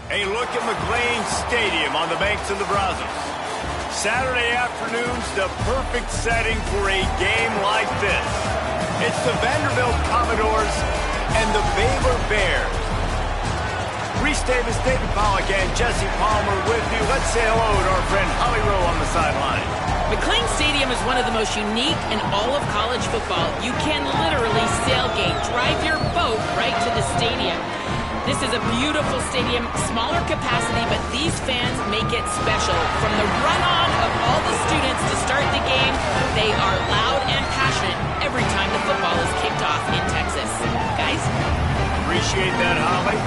A look at McLean Stadium on the banks of the Brazos. Saturday afternoon's the perfect setting for a game like this. It's the Vanderbilt Commodores and the Baylor Bears. Reese Davis, David Pollack, and Jesse Palmer with you. Let's say hello to our friend Holly Rowe on the sideline. McLean Stadium is one of the most unique in all of college football. You can literally sailgate, drive your boat right to the stadium. This is a beautiful stadium, smaller capacity, but these fans make it special. From the run-on of all the students to start the game, they are loud and passionate every time the football is kicked off in Texas. Guys? Appreciate that, Holly.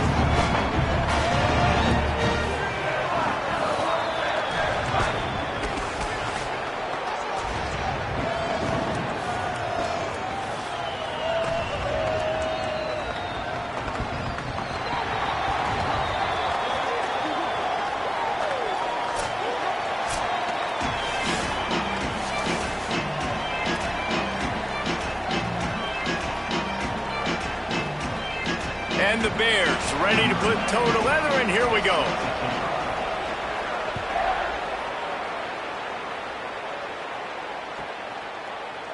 And the Bears ready to put toe to leather, and here we go.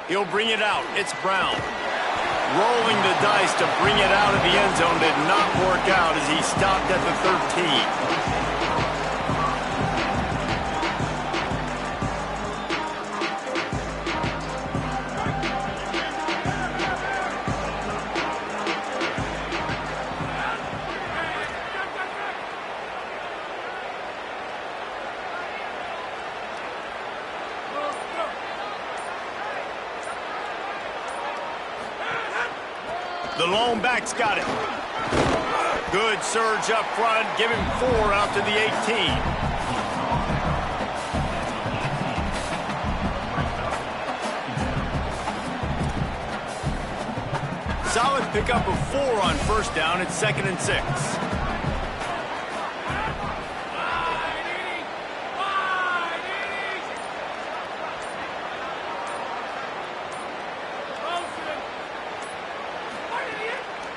He'll bring it out. It's Brown. Rolling the dice to bring it out of the end zone did not work out as he stopped at the 13. The lone back's got it. Good surge up front. Give him 4 out to the 18. Solid pickup of 4 on first down. It's 2nd and 6.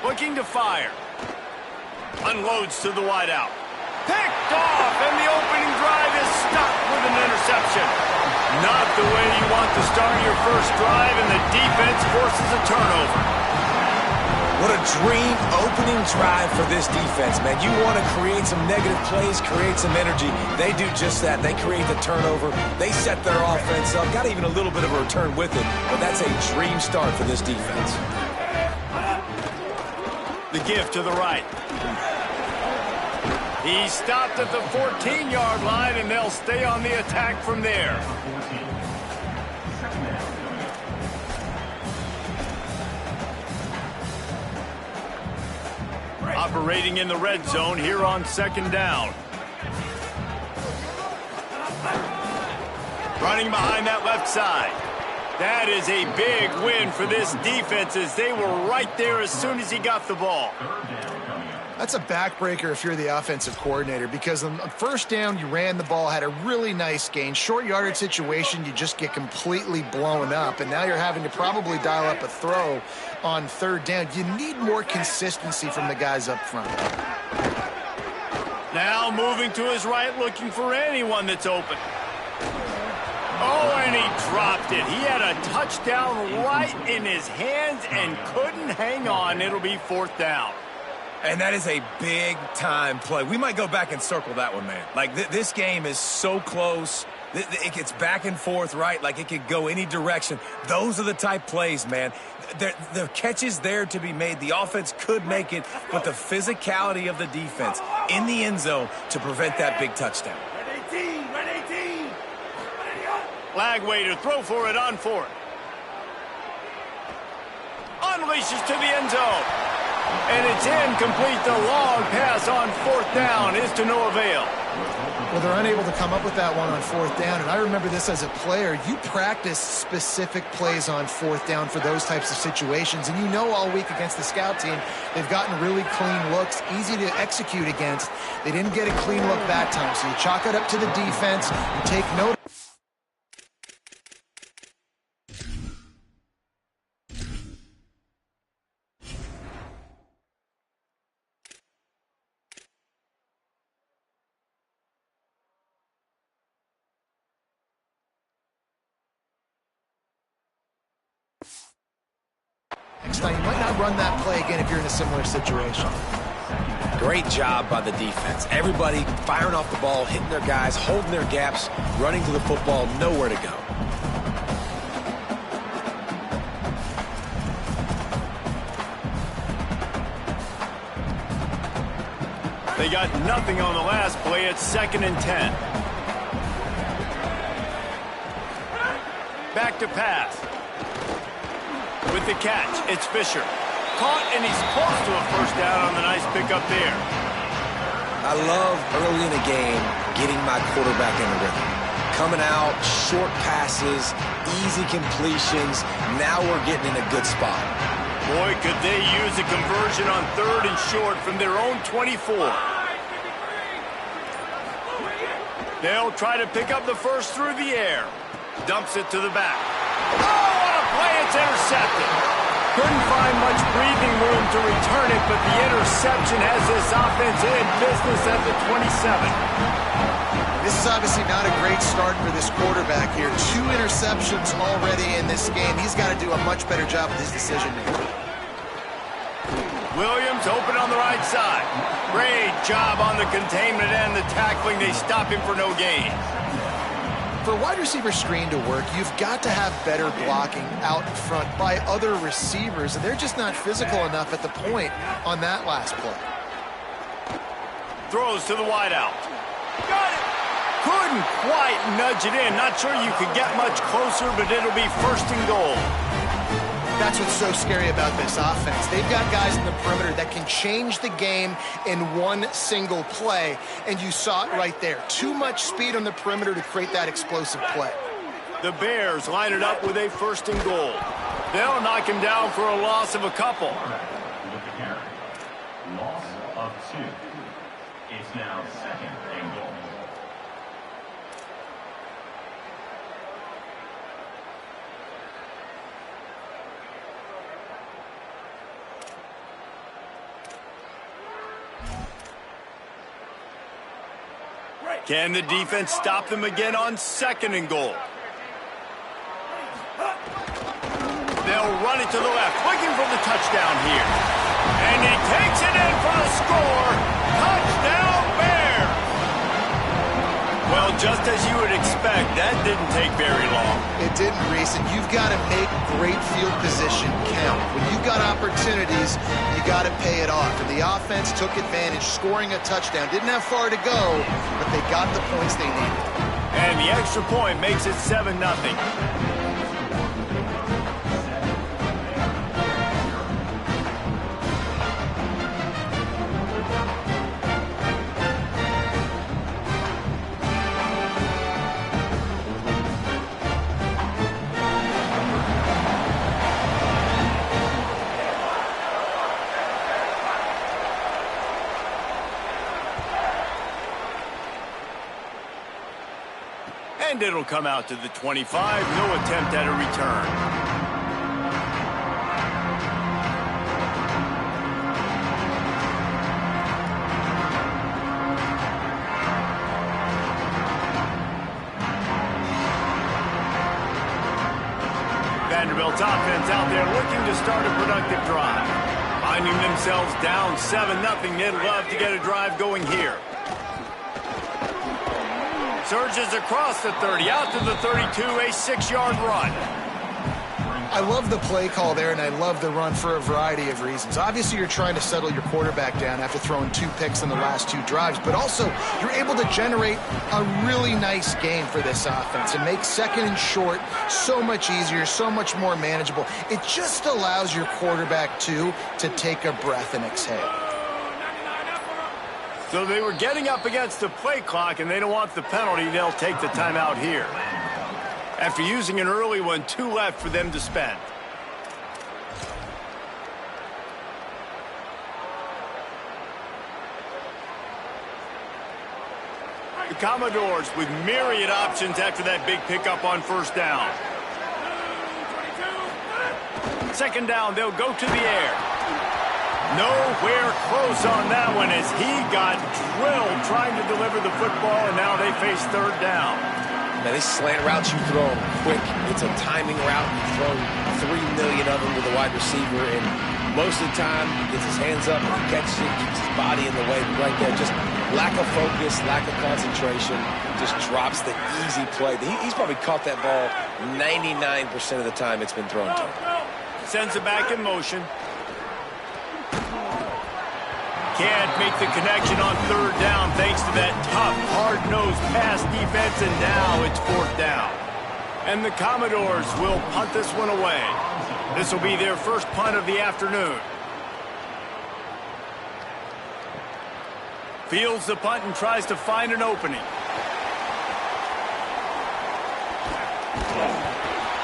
Looking to fire. Unloads to the wideout. Picked off, and the opening drive is stopped with an interception. Not the way you want to start your first drive, and the defense forces a turnover. What a dream opening drive for this defense, man. You want to create some negative plays, create some energy. They do just that. They create the turnover. They set their offense up. Got even a little bit of a return with it, but that's a dream start for this defense. The give to the right. He stopped at the 14-yard line, and they'll stay on the attack from there. Operating in the red zone here on 2nd down. Running behind that left side. That is a big win for this defense as they were right there as soon as he got the ball. That's a backbreaker if you're the offensive coordinator, because on first down, you ran the ball, had a really nice gain. Short yardage situation, you just get completely blown up, and now you're having to probably dial up a throw on 3rd down. You need more consistency from the guys up front. Now moving to his right, looking for anyone that's open. Oh, and he dropped it. He had a touchdown right in his hands and couldn't hang on. It'll be 4th down. And that is a big-time play. We might go back and circle that one, man. Like, this game is so close. It gets back and forth, right? Like, it could go any direction. Those are the type plays, man. The catch is there to be made. The offense could make it, but the physicality of the defense in the end zone to prevent that big touchdown. Flag waiter, throw for it on 4th. Unleashes to the end zone. And it's incomplete. The long pass on 4th down is to no avail. Well, they're unable to come up with that one on 4th down, and I remember this as a player. You practice specific plays on 4th down for those types of situations, and you know all week against the scout team, they've gotten really clean looks, easy to execute against. They didn't get a clean look that time, so you chalk it up to the defense, you take note. Now, you might not run that play again if you're in a similar situation. Great job by the defense. Everybody firing off the ball, hitting their guys, holding their gaps, running to the football, nowhere to go. They got nothing on the last play. It's 2nd and 10. Back to pass. With the catch, it's Fisher. Caught, and he's close to a first down on the nice pickup there. I love early in the game getting my quarterback in the rhythm. Coming out, short passes, easy completions. Now we're getting in a good spot. Boy, could they use a conversion on 3rd and short from their own 24. They'll try to pick up the first through the air. Dumps it to the back. Oh, what a play! It's intercepted. Couldn't find much breathing room to return it, but the interception has this offense in business at the 27. This is obviously not a great start for this quarterback here. 2 interceptions already in this game. He's got to do a much better job with his decision-making. Williams open on the right side. Great job on the containment and the tackling. They stop him for no gain. For a wide receiver screen to work, you've got to have better blocking out in front by other receivers, and they're just not physical enough at the point on that last play. Throws to the wideout. Got it! Couldn't quite nudge it in. Not sure you could get much closer, but it'll be 1st and goal. That's what's so scary about this offense. They've got guys in the perimeter that can change the game in one single play, and you saw it right there. Too much speed on the perimeter to create that explosive play. The Bears line it up with a 1st and goal. They'll knock him down for a loss of a couple. Loss of 2. It's now 2nd and goal. Can the defense stop them again on 2nd and goal? They'll run it to the left, looking for the touchdown here. And he takes it in for the score. Touchdown, Bears! Well, just as you would expect, that didn't take very long. It didn't, Reese, and you've got to make great field position count. When you've got opportunities, you got to pay it off. And the offense took advantage, scoring a touchdown. Didn't have far to go, but they got the points they needed. And the extra point makes it 7-0. And it'll come out to the 25. No attempt at a return. Vanderbilt's offense out there looking to start a productive drive. Finding themselves down 7-0. They'd love to get a drive going here. Surges across the 30, out to the 32, a 6-yard run. I love the play call there, and I love the run for a variety of reasons. Obviously, you're trying to settle your quarterback down after throwing 2 picks in the last 2 drives, but also you're able to generate a really nice game for this offense and make 2nd and short so much easier, so much more manageable. It just allows your quarterback, too, to take a breath and exhale. So they were getting up against the play clock, and they don't want the penalty. They'll take the timeout here. After using an early one, 2 left for them to spend. The Commodores with myriad options after that big pickup on 1st down. 2nd down, they'll go to the air. Nowhere close on that one as he got drilled trying to deliver the football, and now they face 3rd down. Man, these slant routes, you throw them quick. It's a timing route. You throw 3 million of them to the wide receiver, and most of the time he gets his hands up and he catches it, keeps his body in the way. But right there, just lack of focus, lack of concentration, just drops the easy play. He's probably caught that ball 99% of the time it's been thrown to him. Sends it back in motion. Can't make the connection on third down thanks to that tough, hard-nosed pass defense, and now it's fourth down. And the Commodores will punt this one away. This will be their first punt of the afternoon. Fields the punt and tries to find an opening.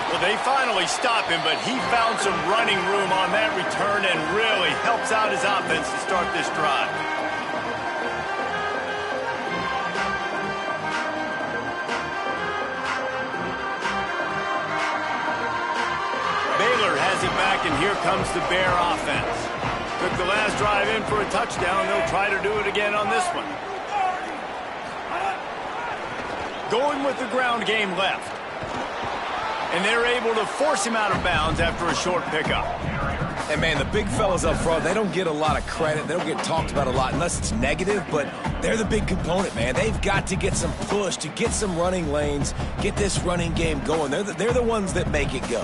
Well, they finally stop him, but he found some running room on that return and really helps out his offense to start this drive. Baylor has it back, and here comes the Bear offense. Took the last drive in for a touchdown. They'll try to do it again on this one. Going with the ground game left. And they're able to force him out of bounds after a short pickup. And, man, the big fellas up front, they don't get a lot of credit. They don't get talked about a lot unless it's negative, but they're the big component, man. They've got to get some push, to get some running lanes, get this running game going. They're the ones that make it go.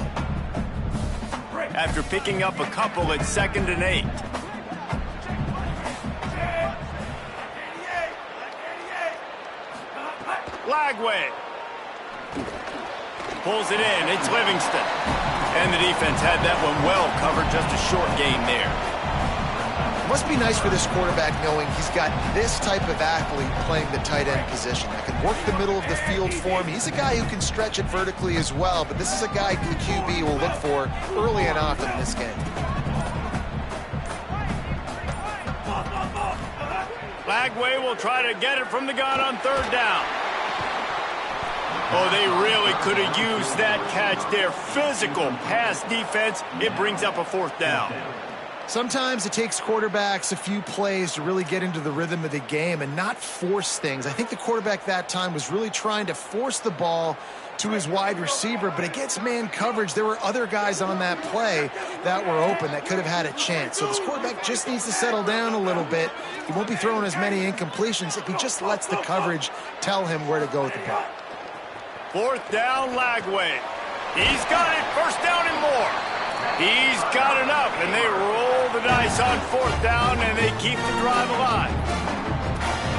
After picking up a couple at 2nd and 8. Lagway. Pulls it in. It's Livingston. And the defense had that one well covered. Just a short gain there. Must be nice for this quarterback knowing he's got this type of athlete playing the tight end position that can work the middle of the field for him. He's a guy who can stretch it vertically as well, but this is a guy the QB will look for early and often in this game. Lagway will try to get it from the gun on third down. Oh, they really could have used that catch there. Physical pass defense. It brings up a fourth down. Sometimes it takes quarterbacks a few plays to really get into the rhythm of the game and not force things. I think the quarterback that time was really trying to force the ball to his wide receiver, but against man coverage, there were other guys on that play that were open that could have had a chance. So this quarterback just needs to settle down a little bit. He won't be throwing as many incompletions if he just lets the coverage tell him where to go with the ball. Fourth down, Lagway. He's got it. First down and more. He's got enough, and they roll the dice on fourth down, and they keep the drive alive.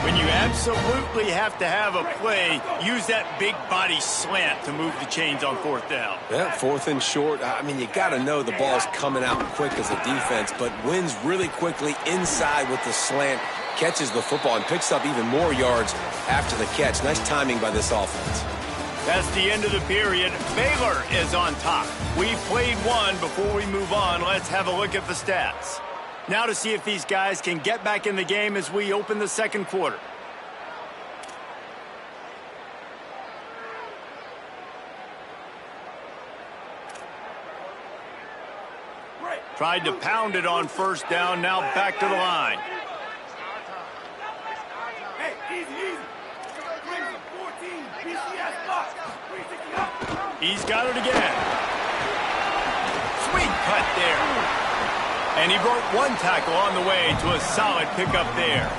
When you absolutely have to have a play, use that big body slant to move the chains on fourth down. Yeah, fourth and short. I mean, you got to know the ball's coming out quick as a defense, but wins really quickly inside with the slant, catches the football, and picks up even more yards after the catch. Nice timing by this offense. That's the end of the period. Baylor is on top. We've played one. Before we move on, let's have a look at the stats. Now to see if these guys can get back in the game as we open the second quarter. Tried to pound it on first down, now back to the line. He's got it again. Sweet cut there. And he broke one tackle on the way to a solid pickup there.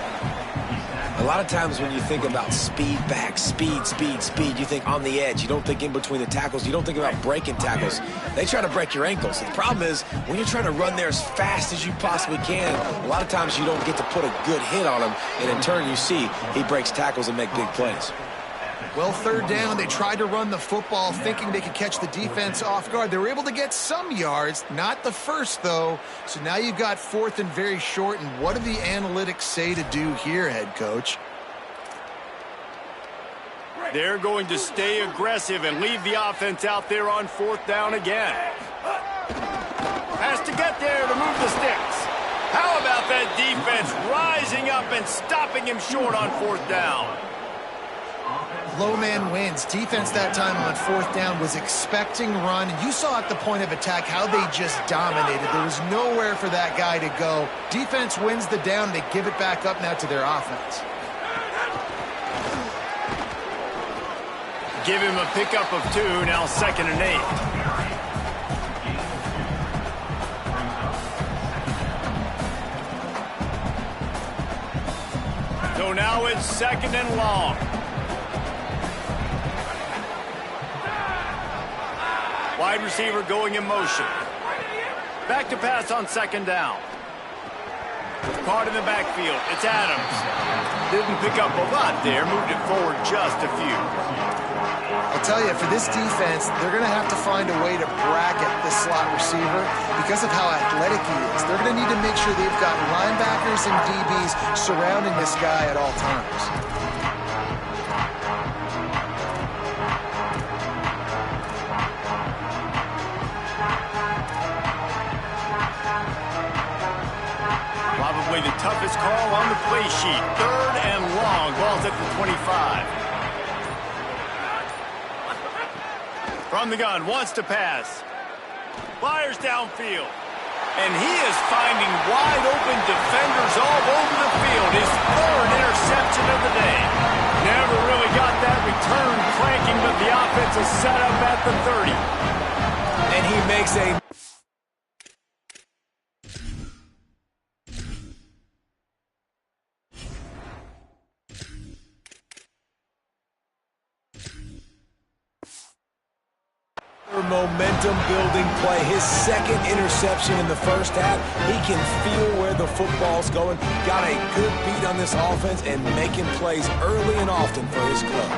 A lot of times when you think about speed back, speed, you think on the edge. You don't think in between the tackles. You don't think about breaking tackles. They try to break your ankles. The problem is when you're trying to run there as fast as you possibly can, a lot of times you don't get to put a good hit on him, and in turn you see he breaks tackles and make big plays. Well, third down, they tried to run the football thinking they could catch the defense off guard. They were able to get some yards, not the first, though. So now you've got fourth and very short, and what do the analytics say to do here, head coach? They're going to stay aggressive and leave the offense out there on fourth down again. Has to get there to move the sticks. How about that defense rising up and stopping him short on fourth down? Low man wins. Defense that time on fourth down was expecting run. You saw at the point of attack how they just dominated. There was nowhere for that guy to go. Defense wins the down. They give it back up now to their offense. give him a pickup of 2, now 2nd and 8. So now it's 2nd and long. Wide receiver going in motion. Back to pass on 2nd down. Caught in the backfield. It's Adams. Didn't pick up a lot there. Moved it forward just a few. I'll tell you, for this defense, they're going to have to find a way to bracket this slot receiver because of how athletic he is. They're going to need to make sure they've got linebackers and DBs surrounding this guy at all times. Probably the toughest call on the play sheet. 3rd and long. Ball's at the 25. From the gun, wants to pass. Fires downfield. And he is finding wide open defenders all over the field. His 3rd interception of the day. Never really got that return cranking, but the offense is set up at the 30. And he makes a... momentum building play, his 2nd interception in the first half. He can feel where the football's going. Got a good beat on this offense and making plays early and often for his club.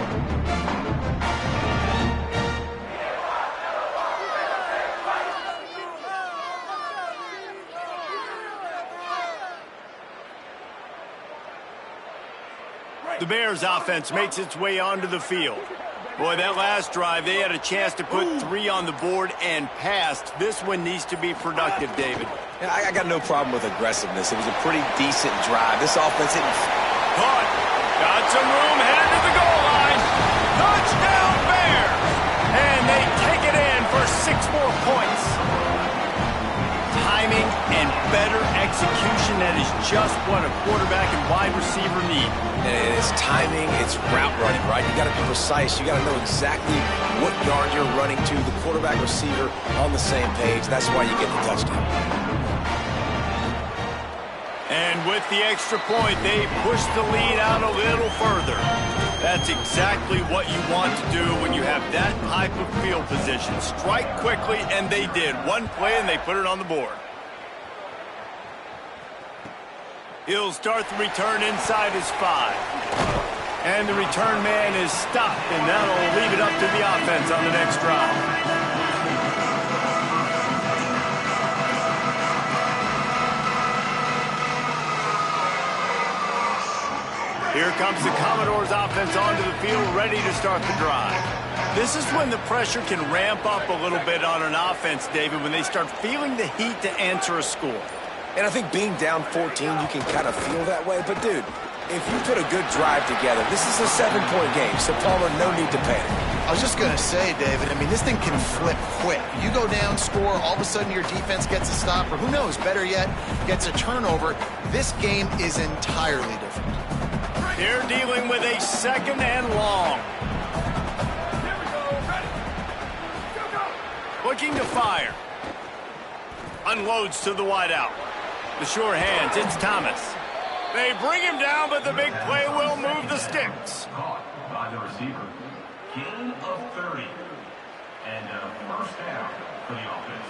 The Bears offense makes its way onto the field. Boy, that last drive, they had a chance to put 3 on the board and passed. This one needs to be productive, David. Yeah, I got no problem with aggressiveness. It was a pretty decent drive. This offense didn't... Caught. Got some room, headed to the goal line. Touchdown, Bears! And they take it in for 6 more points. Timing and better execution, that is just what a quarterback and wide receiver need. And it's timing, it's route running, right? You got to be precise. You got to know exactly what yard you're running to. The quarterback receiver on the same page. That's why you get the touchdown. And with the extra point, they push the lead out a little further. That's exactly what you want to do when you have that type of field position. Strike quickly, and they did. One play, and they put it on the board. He'll start the return inside his 5. And the return man is stopped, and that'll leave it up to the offense on the next drive. Here comes the Commodores offense onto the field, ready to start the drive. This is when the pressure can ramp up a little bit on an offense, David, when they start feeling the heat to answer a score. And I think being down 14, you can kind of feel that way. But, dude, if you put a good drive together, this is a 7-point game, so Palmer, no need to panic. I was just going to say, David, I mean, this thing can flip quick. You go down, score, all of a sudden your defense gets a stop, or who knows, better yet, gets a turnover. This game is entirely different. They're dealing with a 2nd and long. Looking to fire. Unloads to the wideout. The sure hands, it's Thomas. They bring him down, but the big play will move the sticks. Caught by the receiver. Gain of 30. And a 1st down for the offense.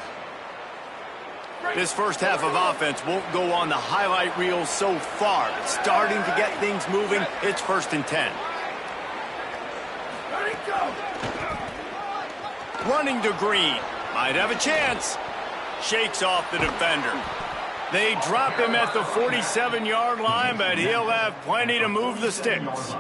This first half of offense won't go on the highlight reel so far. It's starting to get things moving. It's 1st and 10. Running to Green. Might have a chance. Shakes off the defender. They drop him at the 47-yard line, but he'll have plenty to move the sticks.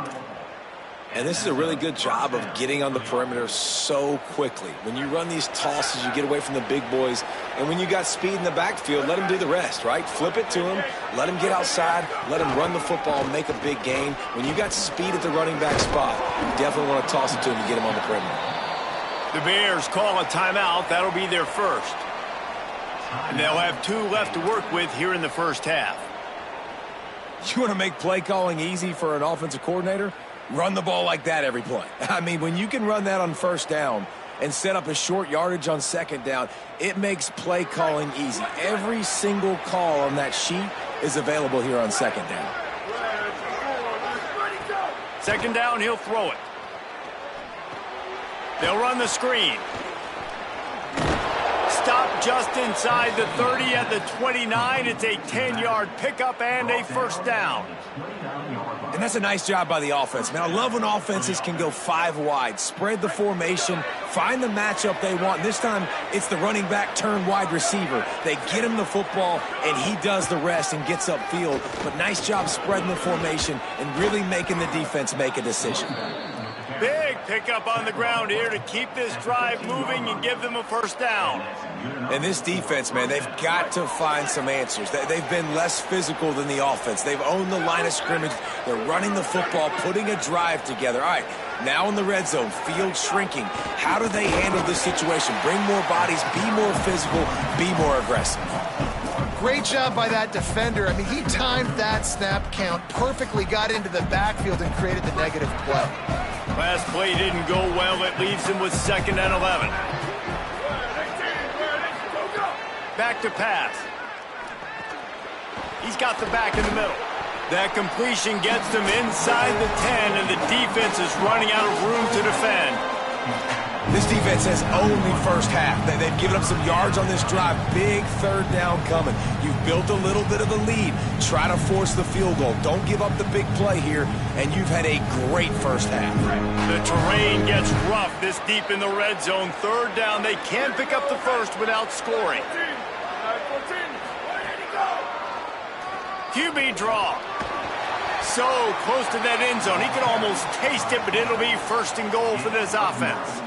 And this is a really good job of getting on the perimeter so quickly. When you run these tosses, you get away from the big boys. And when you got speed in the backfield, let him do the rest, right? Flip it to him, let him get outside, let him run the football and make a big gain. When you got speed at the running back spot, you definitely want to toss it to him to get him on the perimeter. The Bears call a timeout. That'll be their first. And they'll have 2 left to work with here in the first half. You want to make play calling easy for an offensive coordinator? Run the ball like that every play. I mean, when you can run that on first down and set up a short yardage on second down, it makes play calling easy. Every single call on that sheet is available here on second down. Second down, he'll throw it. They'll run the screen. Stop just inside the 30 at the 29. It's a 10-yard pickup and a first down. And that's a nice job by the offense, man. I love when offenses can go 5 wide, spread the formation, find the matchup they want. This time, it's the running back turn wide receiver. They get him the football, and he does the rest and gets upfield. But nice job spreading the formation and really making the defense make a decision. Big pickup on the ground here to keep this drive moving and give them a first down. And this defense, man, they've got to find some answers. They've been less physical than the offense. They've owned the line of scrimmage. They're running the football, putting a drive together. All right, now in the red zone, field shrinking. How do they handle this situation? Bring more bodies, be more physical, be more aggressive. Great job by that defender. I mean, he timed that snap count perfectly, got into the backfield and created the negative play. Last play didn't go well. It leaves him with 2nd and 11. Back to pass. He's got the back in the middle. That completion gets them inside the 10, and the defense is running out of room to defend. This defense has only first half. They've given up some yards on this drive. Big third down coming. You've built a little bit of the lead. Try to force the field goal. Don't give up the big play here, and you've had a great first half. The terrain gets rough this deep in the red zone. Third down, they can't pick up the first without scoring. QB draw. So close to that end zone. He can almost taste it, but it'll be 1st and goal for this offense.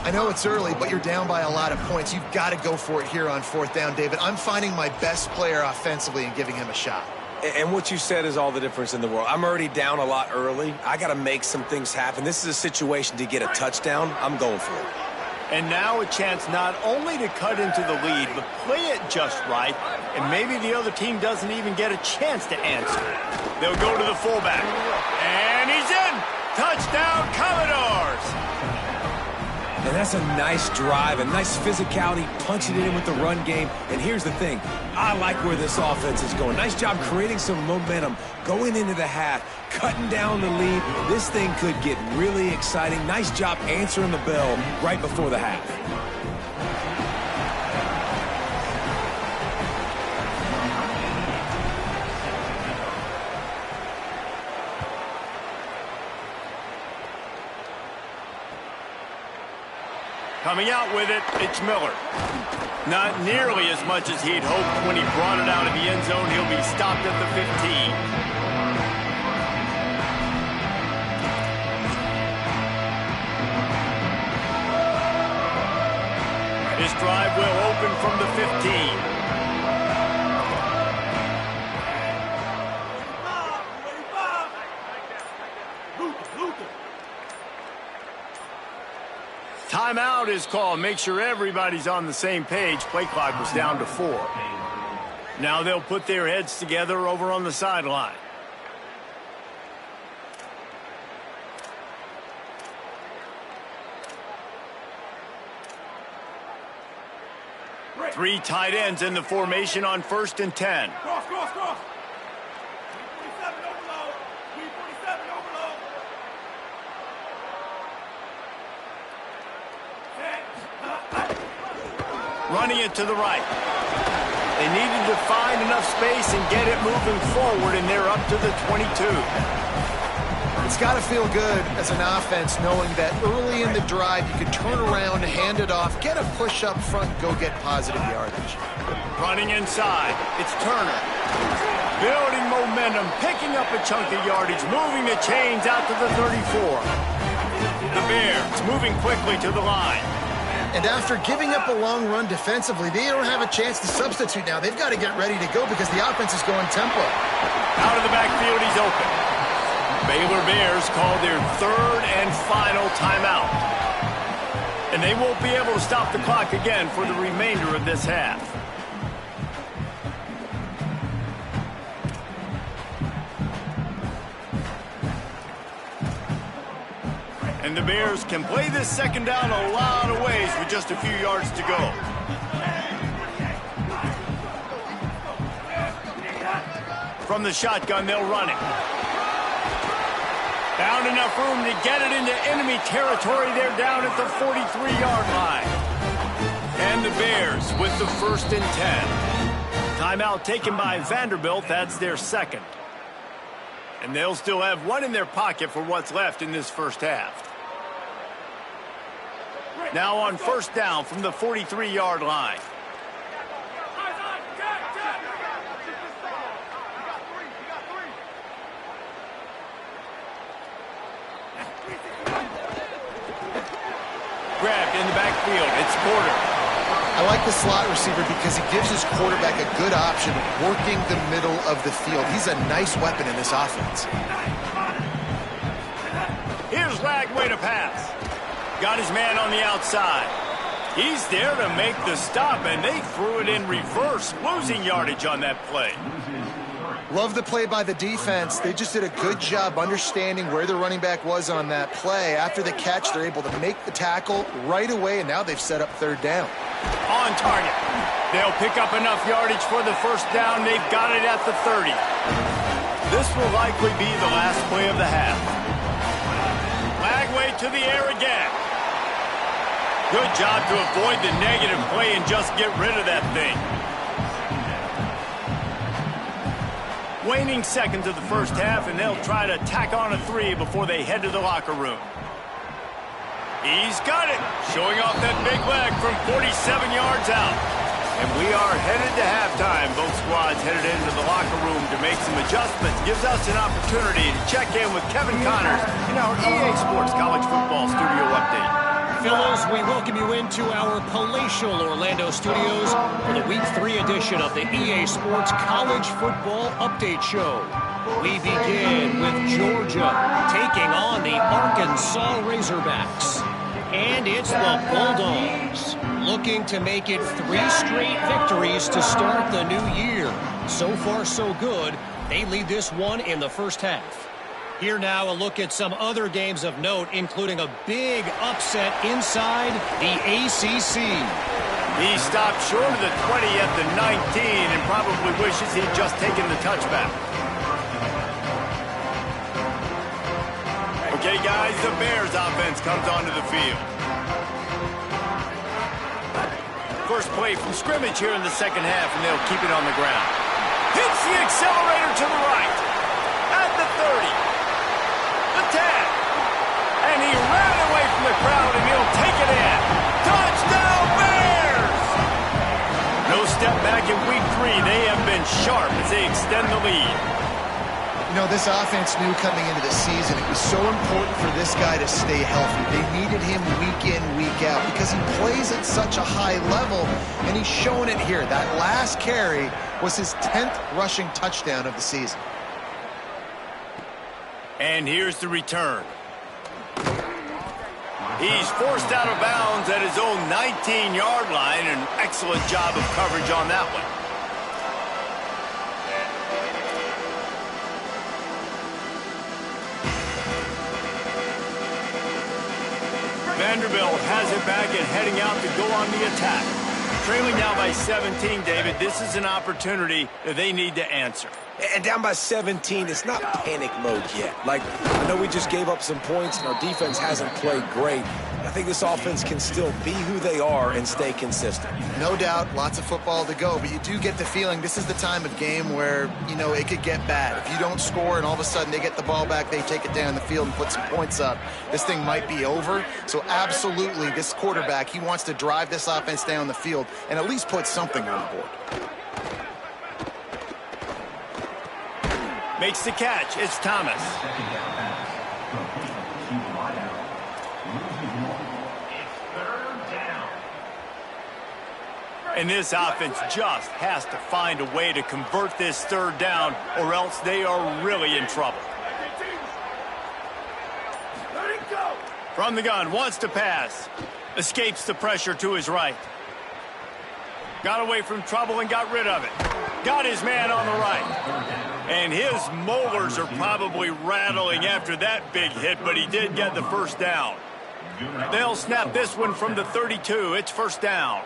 I know it's early, but you're down by a lot of points. You've got to go for it here on 4th down, David. I'm finding my best player offensively and giving him a shot. And what you said is all the difference in the world. I'm already down a lot early. I got to make some things happen. This is a situation to get a touchdown. I'm going for it. And now a chance not only to cut into the lead, but play it just right, and maybe the other team doesn't even get a chance to answer. They'll go to the fullback. And he's in! Touchdown, Commodores! And that's a nice drive, a nice physicality, punching it in with the run game. And here's the thing. I like where this offense is going. Nice job creating some momentum, going into the half, cutting down the lead. This thing could get really exciting. Nice job answering the bell right before the half. Coming out with it, it's Miller. Not nearly as much as he'd hoped when he brought it out of the end zone. He'll be stopped at the 15. This drive will open from the 15. Timeout is called. Make sure everybody's on the same page. Play clock was down to 4. Now they'll put their heads together over on the sideline. Three tight ends in the formation on 1st and 10. Cross. 347 overload. 347 overload. Running it to the right. They needed to find enough space and get it moving forward, and they're up to the 22. It's got to feel good as an offense knowing that early in the drive you can turn around, hand it off, get a push up front, go get positive yardage. Running inside, it's Turner. Building momentum, picking up a chunk of yardage, moving the chains out to the 34. The Bears moving quickly to the line. And after giving up a long run defensively, they don't have a chance to substitute now. They've got to get ready to go because the offense is going tempo. Out of the backfield, he's open. Baylor Bears call their 3rd and final timeout. And they won't be able to stop the clock again for the remainder of this half. And the Bears can play this second down a lot of ways with just a few yards to go. From the shotgun, they'll run it. Found enough room to get it into enemy territory. They're down at the 43-yard line. And the Bears with the 1st and 10. Timeout taken by Vanderbilt. That's their second. And they'll still have one in their pocket for what's left in this first half. Now on 1st down from the 43-yard line. Grabbed in the backfield. It's Porter. I like the slot receiver because he gives his quarterback a good option working the middle of the field. He's a nice weapon in this offense. Here's Lagway to pass. Got his man on the outside. He's there to make the stop, and they threw it in reverse, losing yardage on that play. Love the play by the defense. They just did a good job understanding where the running back was on that play. After the catch, they're able to make the tackle right away, and now they've set up 3rd down. On target. They'll pick up enough yardage for the 1st down. They've got it at the 30. This will likely be the last play of the half. Lagway to the air again. Good job to avoid the negative play and just get rid of that thing. Waning seconds of the first half, and they'll try to tack on a 3 before they head to the locker room. He's got it, showing off that big leg from 47 yards out. And we are headed to halftime. Both squads headed into the locker room to make some adjustments. Gives us an opportunity to check in with Kevin Connors in our EA Sports College Football Studio Update. Fellows, we welcome you into our palatial Orlando studios for the Week 3 edition of the EA Sports College Football Update Show. We begin with Georgia taking on the Arkansas Razorbacks. And it's the Bulldogs looking to make it 3 straight victories to start the new year. So far, so good. They lead this one in the first half. Here now, a look at some other games of note, including a big upset inside the ACC. He stopped short of the 20 at the 19 and probably wishes he'd just taken the touchback. Okay, guys, the Bears offense comes onto the field. First play from scrimmage here in the second half, and they'll keep it on the ground. Hits the accelerator to the right. At the 30. The 10. And he ran away from the crowd, and he'll take it in. Touchdown, Bears! No step back in Week 3. They have been sharp as they extend the lead. You know, this offense knew coming into the season it was so important for this guy to stay healthy. They needed him week in, week out because he plays at such a high level, and he's showing it here. That last carry was his 10th rushing touchdown of the season. And here's the return. He's forced out of bounds at his own 19-yard line. An excellent job of coverage on that one. Vanderbilt has it back and heading out to go on the attack. Trailing now by 17, David. This is an opportunity that they need to answer. And down by 17, it's not panic mode yet. Like, I know we just gave up some points and our defense hasn't played great. I think this offense can still be who they are and stay consistent. No doubt, lots of football to go, but you do get the feeling this is the time of game where, you know, it could get bad. If you don't score and all of a sudden they get the ball back, they take it down the field and put some points up, this thing might be over. So absolutely, this quarterback, he wants to drive this offense down the field and at least put something on the board. Makes the catch. It's Thomas. And this offense just has to find a way to convert this 3rd down, or else they are really in trouble. From the gun, wants to pass. Escapes the pressure to his right. Got away from trouble and got rid of it. Got his man on the right. And his molars are probably rattling after that big hit, but he did get the first down. They'll snap this one from the 32. It's first down.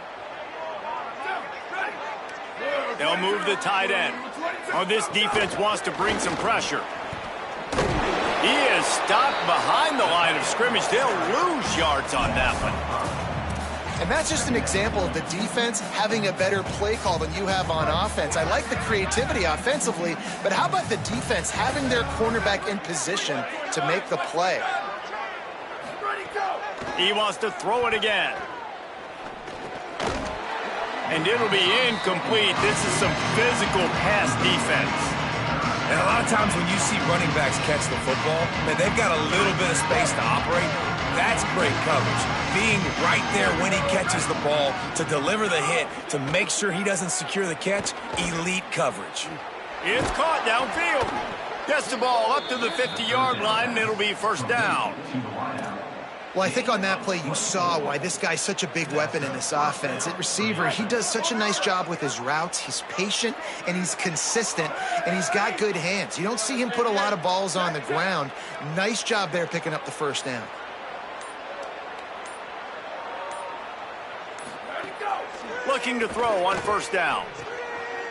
They'll move the tight end. Oh, this defense wants to bring some pressure. He is stopped behind the line of scrimmage. They'll lose yards on that one. And that's just an example of the defense having a better play call than you have on offense. I like the creativity offensively, but how about the defense having their cornerback in position to make the play? He wants to throw it again. And it'll be incomplete. This is some physical pass defense. And a lot of times when you see running backs catch the football, man, they've got a little bit of space to operate. That's great coverage. Being right there when he catches the ball to deliver the hit, to make sure he doesn't secure the catch, elite coverage. It's caught downfield. Gets the ball up to the 50-yard line, and it'll be first down. Well, I think on that play you saw why this guy's such a big weapon in this offense. At receiver, he does such a nice job with his routes. He's patient, and he's consistent, and he's got good hands. You don't see him put a lot of balls on the ground. Nice job there picking up the first down. Looking to throw on first down.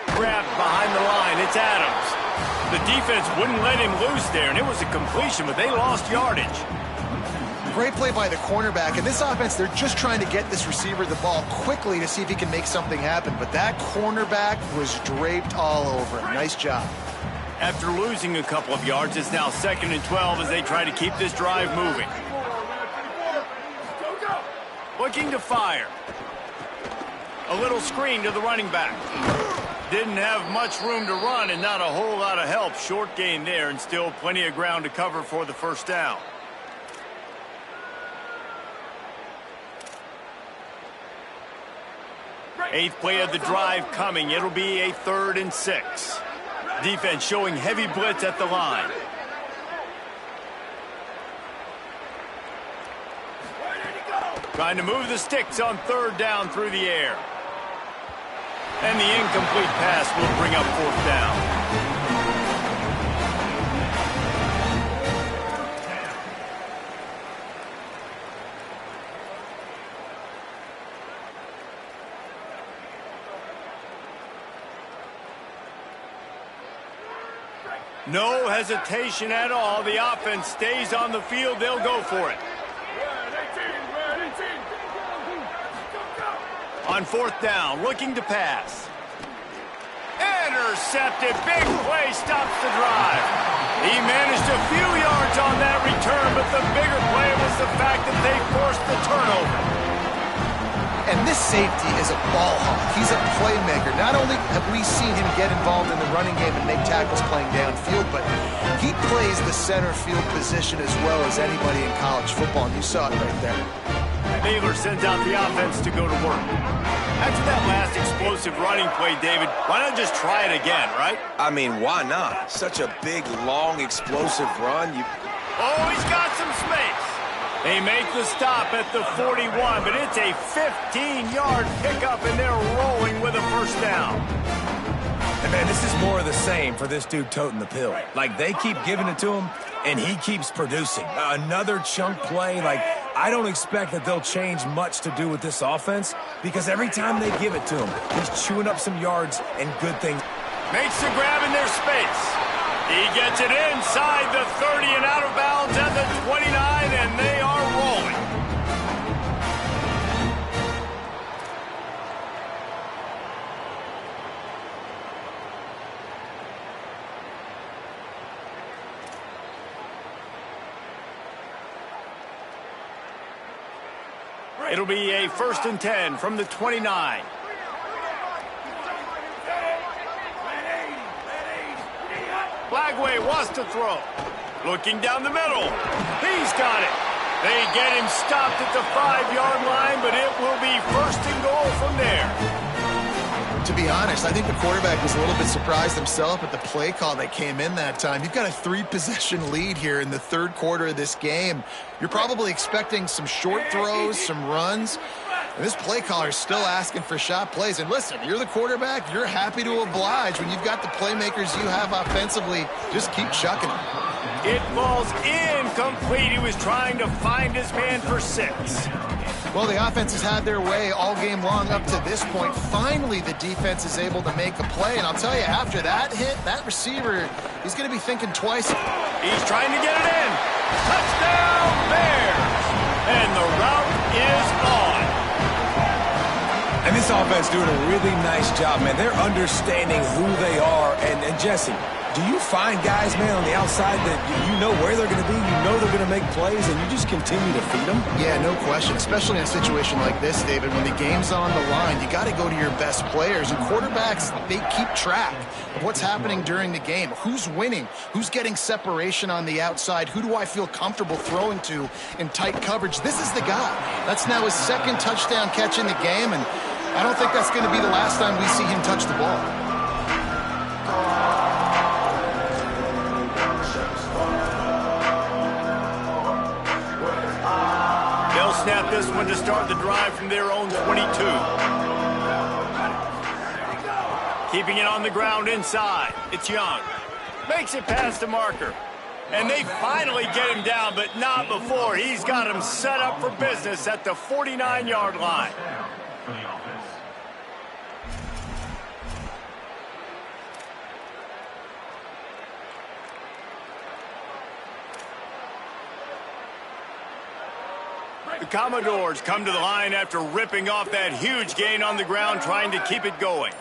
Grabbed behind the line. It's Adams. The defense wouldn't let him loose there, and it was a completion, but they lost yardage. Great play by the cornerback. In this offense, they're just trying to get this receiver the ball quickly to see if he can make something happen. But that cornerback was draped all over him. Nice job. After losing a couple of yards, it's now 2nd and 12 as they try to keep this drive moving. Looking to fire. A little screen to the running back. Didn't have much room to run and not a whole lot of help. Short gain there and still plenty of ground to cover for the first down. Eighth play of the drive coming. It'll be a 3rd and 6. Defense showing heavy blitz at the line. Trying to move the sticks on 3rd down through the air. And the incomplete pass will bring up 4th down. No hesitation at all. The offense stays on the field. They'll go for it. On 4th down, looking to pass. Intercepted. Big play stops the drive. He managed a few yards on that return, but the bigger play was the fact that they forced the turnover. And this safety is a ball hawk. He's a playmaker. Not only have we seen him get involved in the running game and make tackles playing downfield, but he plays the center field position as well as anybody in college football, and you saw it right there. Baylor sends out the offense to go to work. After that last explosive running play, David, why not just try it again, right? I mean, why not? Such a big, long, explosive run. Oh, he's got some space. They make the stop at the 41, but it's a 15-yard pickup, and they're rolling with a first down. And, man, this is more of the same for this dude toting the pill. Like, they keep giving it to him, and he keeps producing. Another chunk play. Like, I don't expect that they'll change much to do with this offense because every time they give it to him, he's chewing up some yards and good things. Makes the grab in their space. He gets it inside the 30 and out of bounds at the 29, and they are rolling. It'll be a 1st and 10 from the 29. Blagway wants to throw. Looking down the middle. He's got it. They get him stopped at the 5-yard line, but it will be 1st and goal from there. To be honest, I think the quarterback was a little bit surprised himself at the play call that came in that time. You've got a 3-possession lead here in the 3rd quarter of this game. You're probably expecting some short throws, some runs. And this play caller is still asking for shot plays. And listen, you're the quarterback. You're happy to oblige. When you've got the playmakers you have offensively, just keep chucking them. It falls incomplete. He was trying to find his man for 6. Well, the offense has had their way all game long up to this point. Finally, the defense is able to make a play. And I'll tell you, after that hit, that receiver, he's going to be thinking twice. He's trying to get it in. Touchdown, Bears! And the route is on. And this offense doing a really nice job, man. They're understanding who they are. And Jesse, do you find guys, man, on the outside that you know where they're going to be, you know they're going to make plays, and you just continue to feed them? Yeah, no question, especially in a situation like this, David. When the game's on the line, you got to go to your best players. And quarterbacks, they keep track of what's happening during the game. Who's winning? Who's getting separation on the outside? Who do I feel comfortable throwing to in tight coverage? This is the guy. That's now his 2nd touchdown catch in the game, and I don't think that's going to be the last time we see him touch the ball. They'll snap this one to start the drive from their own 22. Keeping it on the ground inside. It's Young. Makes it past the marker. And they finally get him down, but not before. He's got him set up for business at the 49-yard line. For the offense. The Commodores come to the line after ripping off that huge gain on the ground, trying to keep it going.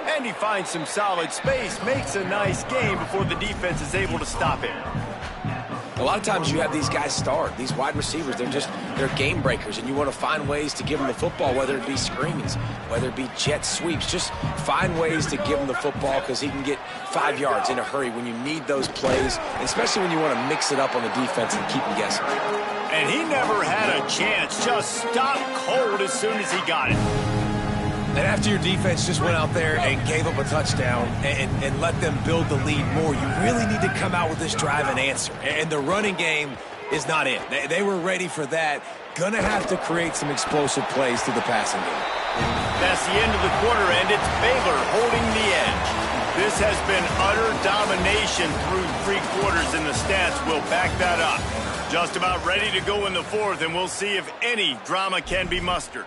And he finds some solid space, makes a nice gain before the defense is able to stop him. A lot of times you have these guys start, these wide receivers, they're game breakers, and you want to find ways to give them the football, whether it be screens, whether it be jet sweeps. Just find ways to give him the football because he can get 5 yards in a hurry when you need those plays, especially when you want to mix it up on the defense and keep them guessing. And he never had a chance, just stopped cold as soon as he got it. And after your defense just went out there and gave up a touchdown and let them build the lead more, you really need to come out with this drive and answer. And the running game is not it. They were ready for that. Gonna have to create some explosive plays through the passing game. That's the end of the quarter, and it's Baylor holding the edge. This has been utter domination through 3 quarters, and the stats will back that up. Just about ready to go in the 4th, and we'll see if any drama can be mustered.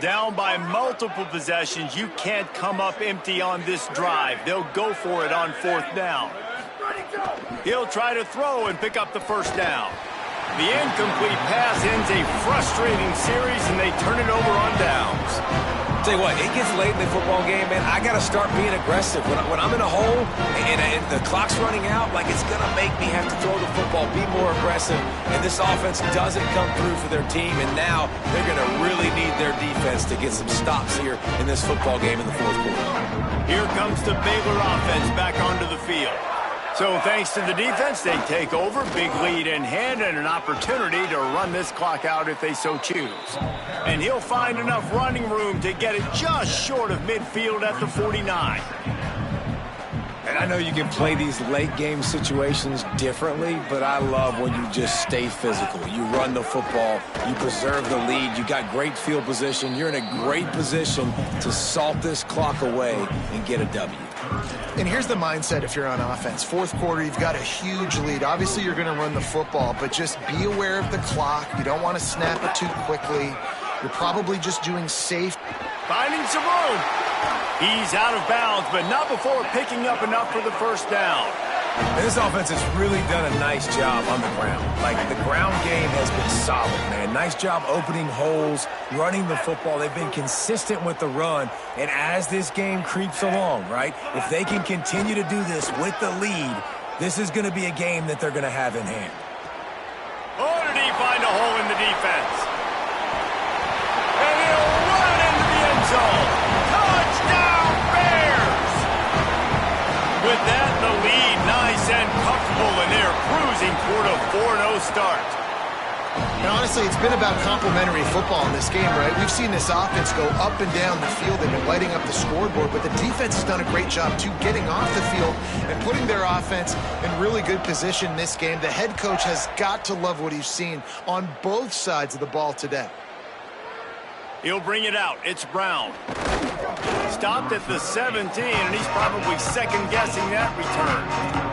Down by multiple possessions, you can't come up empty on this drive. They'll go for it on 4th down. He'll try to throw and pick up the 1st down. The incomplete pass ends a frustrating series, and they turn it over on downs. Tell you what, it gets late in the football game, man. I got to start being aggressive. When I'm in a hole and the clock's running out, like it's going to make me have to throw the football, be more aggressive. And this offense doesn't come through for their team, and now they're going to really need their defense to get some stops here in this football game in the 4th quarter. Here comes the Baylor offense back onto the field. So thanks to the defense, they take over, big lead in hand, and an opportunity to run this clock out if they so choose. And he'll find enough running room to get it just short of midfield at the 49. And I know you can play these late game situations differently, but I love when you just stay physical. You run the football, you preserve the lead, you got great field position, you're in a great position to salt this clock away and get a W. And here's the mindset if you're on offense. 4th quarter, you've got a huge lead. Obviously, you're going to run the football, but just be aware of the clock. You don't want to snap it too quickly. You're probably just doing safe. Finding some room. He's out of bounds, but not before picking up enough for the 1st down. And this offense has really done a nice job on the ground. Like, the ground game has been solid, man. Nice job opening holes, running the football. They've been consistent with the run. And as this game creeps along, right, if they can continue to do this with the lead, this is going to be a game that they're going to have in hand. Oh, did he find a hole in the defense? And he'll run it into the end zone. Touchdown, Bears! With that, the lead nice and comfortable, and they're cruising toward a 4-0 start. And honestly, it's been about complementary football in this game, right? We've seen this offense go up and down the field. They've been lighting up the scoreboard, but the defense has done a great job, too, getting off the field and putting their offense in really good position in this game. The head coach has got to love what he's seen on both sides of the ball today. He'll bring it out. It's Brown. Stopped at the 17, and he's probably second-guessing that return.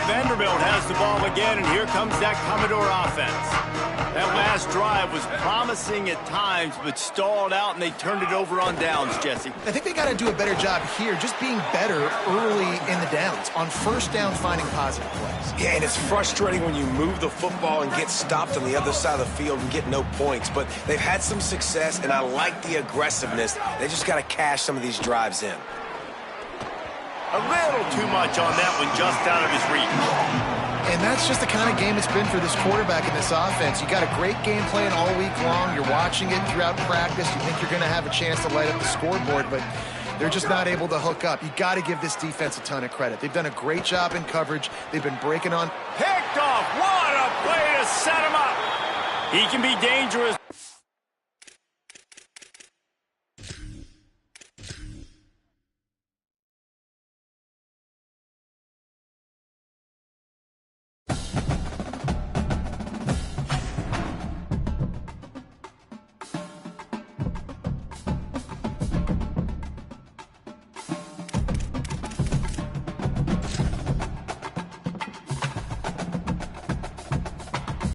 Vanderbilt has the ball again, and here comes that Commodore offense. That last drive was promising at times, but stalled out, and they turned it over on downs, Jesse. I think they got to do a better job here, just being better early in the downs, on first down finding positive plays. Yeah, and it's frustrating when you move the football and get stopped on the other side of the field and get no points, but they've had some success, and I like the aggressiveness. They just got to cash some of these drives in. A little too much on that one, just out of his reach. And that's just the kind of game it's been for this quarterback in this offense. You got a great game plan all week long. You're watching it throughout practice. You think you're going to have a chance to light up the scoreboard, but they're just not able to hook up. You got to give this defense a ton of credit. They've done a great job in coverage. They've been breaking on. Picked off. What a play to set him up. He can be dangerous.